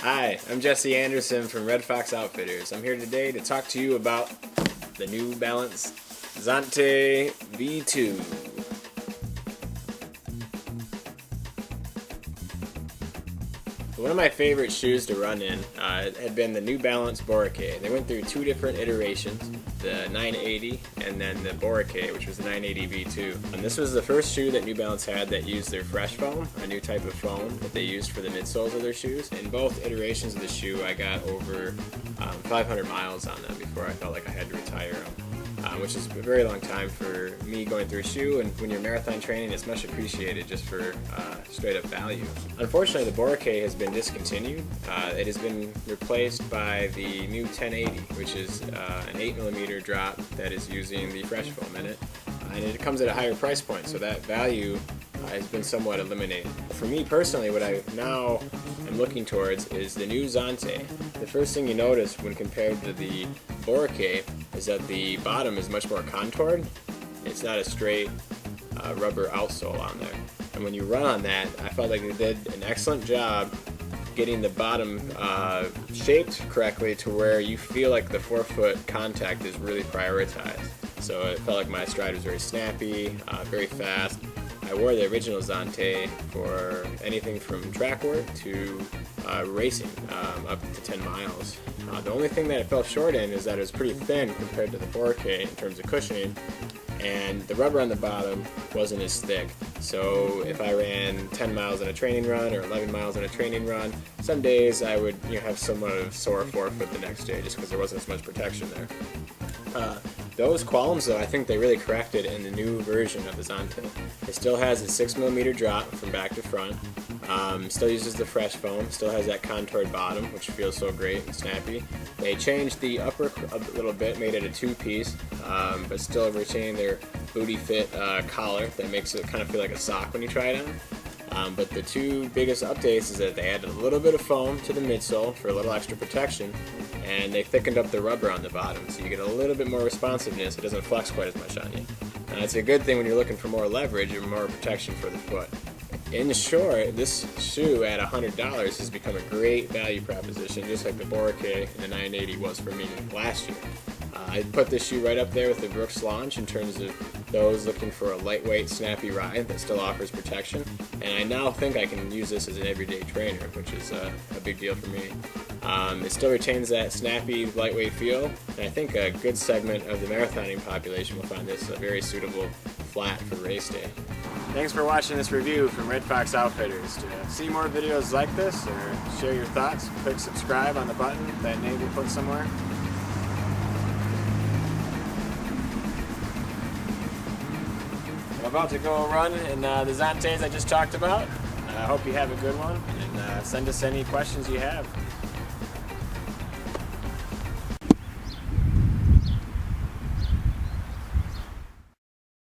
Hi, I'm Jesse Anderson from Red Fox Outfitters. I'm here today to talk to you about the New Balance Zante V2. One of my favorite shoes to run in had been the New Balance Boracay. They went through two different iterations, the 980 and then the Boracay, which was the 980 V2. And this was the first shoe that New Balance had that used their fresh foam, a new type of foam that they used for the midsoles of their shoes. In both iterations of the shoe, I got over 500 miles on them before I felt like I had to retire them. Which is a very long time for me going through a shoe, and when you're marathon training, it's much appreciated just for straight up value. Unfortunately, the Boracay has been discontinued. It has been replaced by the new 1080, which is an 8mm drop that is using the fresh foam in it, and it comes at a higher price point, so that value has been somewhat eliminated. For me personally, what I now am looking towards is the new Zante. The first thing you notice when compared to the Boracay is that the bottom is much more contoured. It's not a straight rubber outsole on there. And when you run on that, I felt like they did an excellent job getting the bottom shaped correctly to where you feel like the forefoot contact is really prioritized. So it felt like my stride was very snappy, very fast. I wore the original Zante for anything from track work to racing, up to 10 miles. The only thing that it fell short in is that it was pretty thin compared to the Boracay in terms of cushioning, and the rubber on the bottom wasn't as thick. So if I ran 10 miles on a training run or 11 miles on a training run, some days I would have somewhat of sore forefoot the next day just because there wasn't as much protection there. Those qualms, though, I think they really corrected in the new version of the Zante. It still has a 6mm drop from back to front, still uses the fresh foam, still has that contoured bottom, which feels so great and snappy. They changed the upper a little bit, made it a two-piece, but still retaining their booty fit collar that makes it kind of feel like a sock when you try it on. But the two biggest updates is that they added a little bit of foam to the midsole for a little extra protection, and they thickened up the rubber on the bottom, so you get a little bit more responsiveness. It doesn't flex quite as much on you. It's a good thing when you're looking for more leverage and more protection for the foot. In short, this shoe at $100 has become a great value proposition, just like the Boracay and the 980 was for me last year. I put this shoe right up there with the Brooks Launch in terms of those looking for a lightweight, snappy ride that still offers protection. And I now think I can use this as an everyday trainer, which is a big deal for me. It still retains that snappy, lightweight feel, and I think a good segment of the marathoning population will find this a very suitable flat for race day. Thanks for watching this review from Red Fox Outfitters. To see more videos like this or share your thoughts, click subscribe on the button that Nate will put somewhere. I'm about to go run in the Zantes I just talked about. I hope you have a good one, and send us any questions you have.